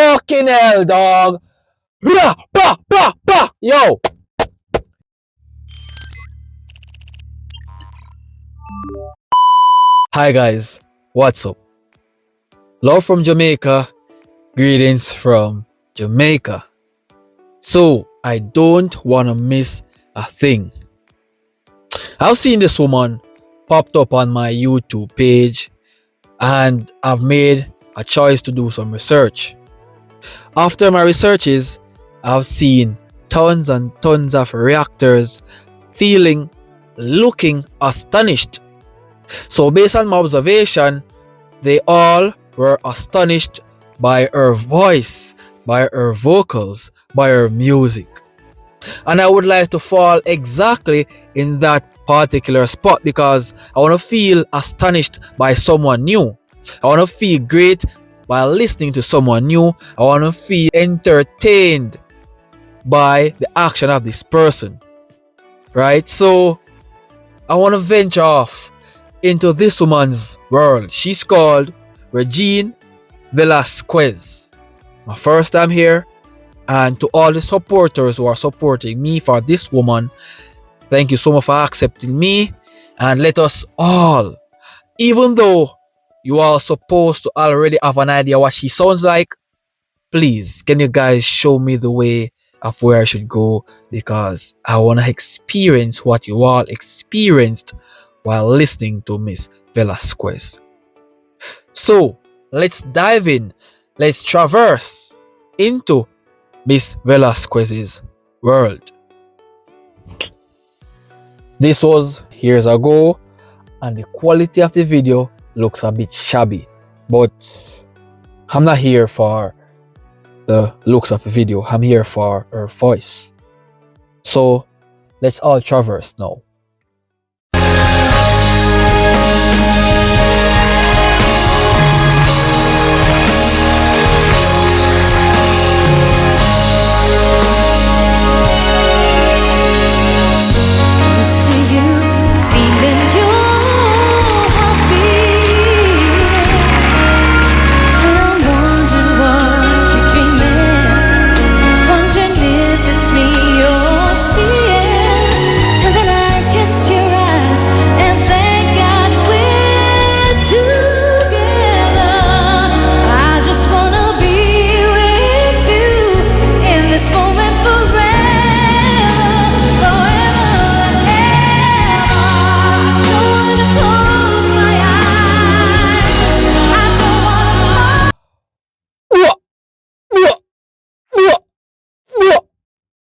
Fucking hell, dog. Blah, blah, blah, blah. Yo. Hi guys, what's up? Love from Jamaica, greetings from Jamaica. So, I don't want to miss a thing. I've seen this woman popped up on my YouTube page and I've made a choice to do some research. After my researches, I've seen tons and tons of reactors looking astonished. So based on my observation, they all were astonished by her voice, by her vocals, by her music. And I would like to fall exactly in that particular spot because I want to feel astonished by someone new. I want to feel great while listening to someone new. I want to feel entertained by the action of this person. Right? So I want to venture off into this woman's world. She's called Regine Velasquez. My first time here, and to all the supporters who are supporting me for this woman, thank you so much for accepting me. And let us all, even though you are supposed to already have an idea what she sounds like, please can you guys show me the way of where I should go, because I want to experience what you all experienced while listening to Miss Velasquez. So let's dive in. Let's traverse into Miss Velasquez's world. This was years ago and the quality of the video looks a bit shabby, but I'm not here for the looks of the video. I'm here for her voice. So let's all traverse now.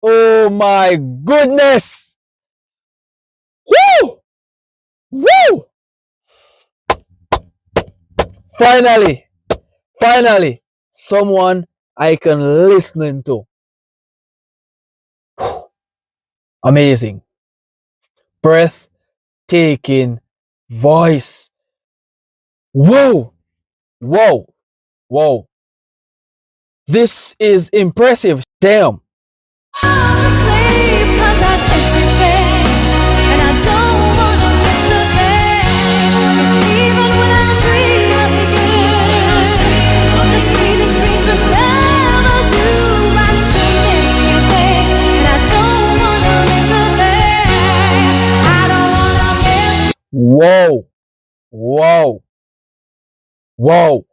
Oh my goodness! Woo! Woo! Finally, someone I can listen to. Amazing. Breathtaking voice. Whoa! Whoa! Whoa! This is impressive. Damn. Whoa, whoa, whoa,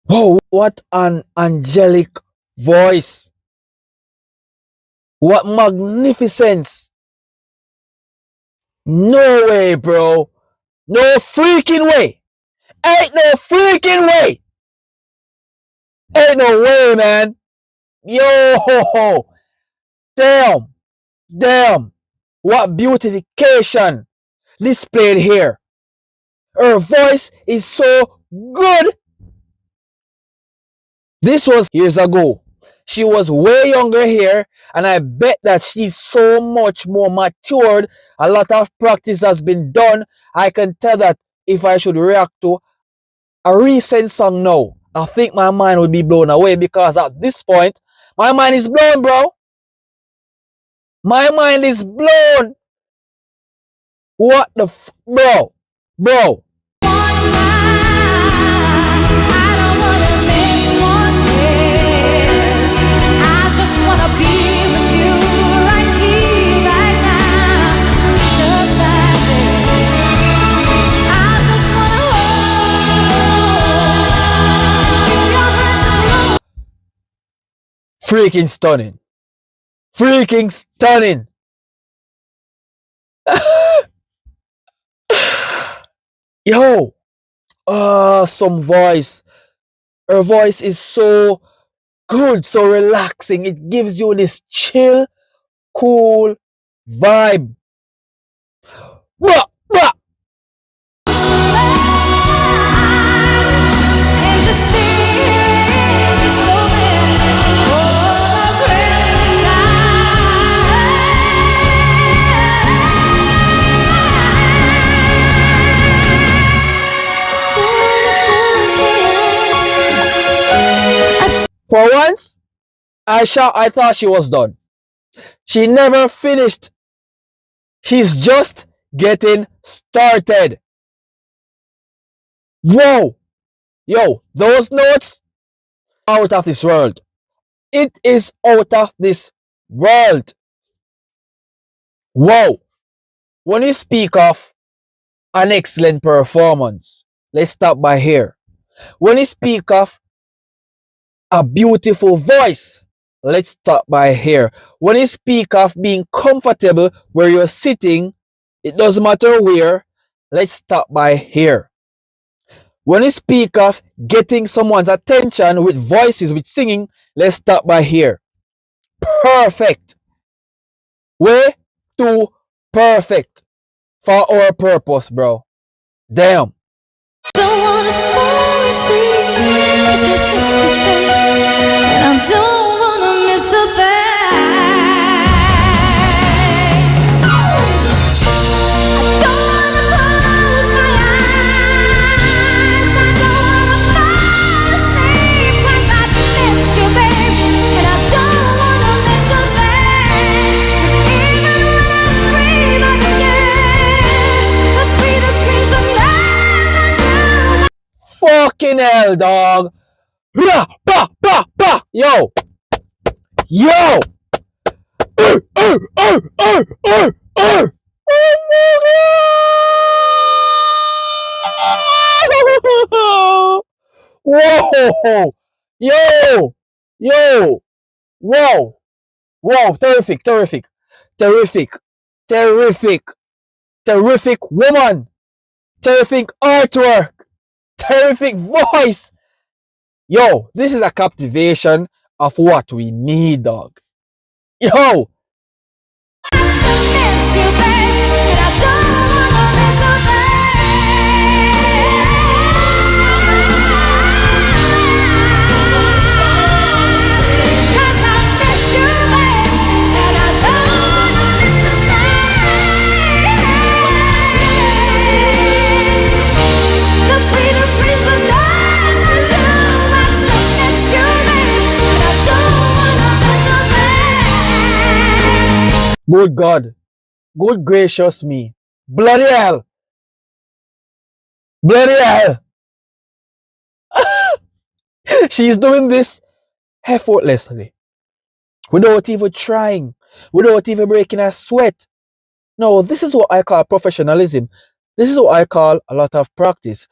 whoa, what an angelic voice. What magnificence. No way, bro. No freaking way. Ain't no freaking way. Ain't no way, man. Yo, damn, damn. What beautification displayed here. Her voice is so good. This was years ago. She was way younger here, and I bet that she's so much more matured. A lot of practice has been done. I can tell that if I should react to a recent song now, I think my mind would be blown away, because at this point, my mind is blown, bro. My mind is blown. What the bro? Freaking stunning. Freaking stunning. Yo, some voice. Her voice is so good, so relaxing. It gives you this chill, cool vibe. Wah, wah. For once, I thought she was done. She never finished. She's just getting started. Whoa! Yo, those notes, out of this world. It is out of this world. Whoa! When you speak of an excellent performance, let's stop by here. When you speak of a beautiful voice, let's stop by here. When you speak of being comfortable where you're sitting, it doesn't matter where, let's stop by here. When you speak of getting someone's attention with voices, with singing, let's stop by here. Perfect. Way too perfect for our purpose, bro. Damn. Don't wanna fall asleep, and I don't wanna miss a thing. Fucking hell, dog. Bah, bah, bah, bah. Yo. Yo. Whoa. Yo. Yo. Whoa. Whoa. Terrific. Terrific. Terrific. Terrific. Terrific woman. Terrific artwork. Terrific voice. Yo, this is a captivation of what we need, dog. Yo. Good God. Good gracious me. Bloody hell. Bloody hell. She's doing this effortlessly. Without even trying. Without even breaking a sweat. No, this is what I call professionalism. This is what I call a lot of practice.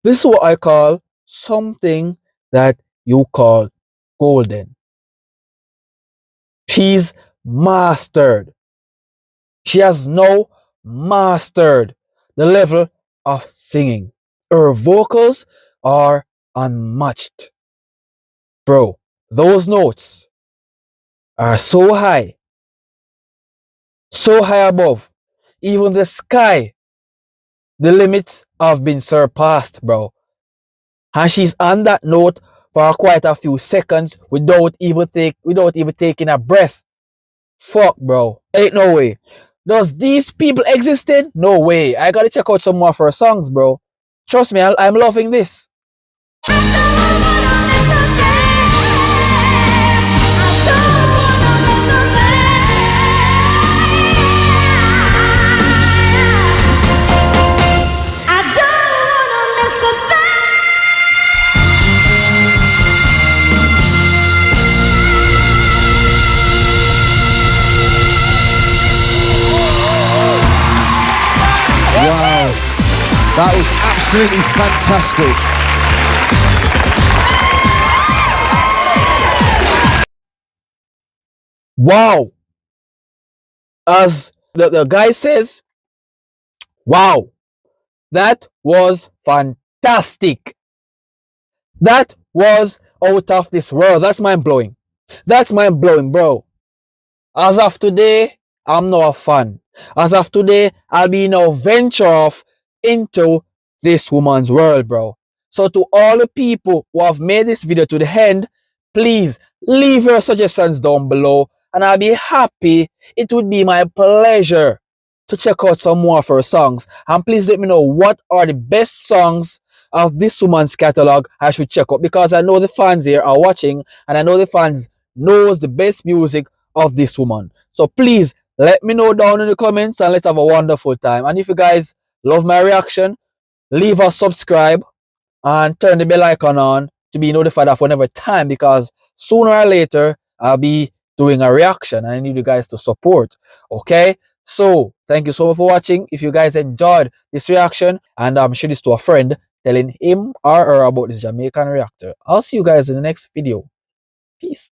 This is what I call something that you call golden. She's mastered. She has now mastered the level of singing. Her vocals are unmatched. Bro, those notes are so high above. Even the sky, the limits have been surpassed, bro. And she's on that note for quite a few seconds without even taking a breath. Fuck, bro. Ain't no way. Does these people existed? No way. I gotta check out some more of her songs, bro. Trust me, I'm loving this. That was absolutely fantastic. Wow. As the guy says, wow, that was fantastic. That was out of this world. That's mind blowing. That's mind blowing, bro. As of today, I'm now a fan. As of today, I'll be now venture off into this woman's world, bro. So to all the people who have made this video to the end, please leave your suggestions down below and I'll be happy. It would be my pleasure to check out some more of her songs. And please let me know what are the best songs of this woman's catalog I should check out, because I know the fans here are watching and I know the fans knows the best music of this woman. So please let me know down in the comments and let's have a wonderful time. And if you guys love my reaction, leave a subscribe and turn the bell icon on to be notified of whenever time, because sooner or later I'll be doing a reaction and I need you guys to support. Okay, so thank you so much for watching. If you guys enjoyed this reaction, and share this to a friend telling him or her about this Jamaican reactor. I'll see you guys in the next video. Peace.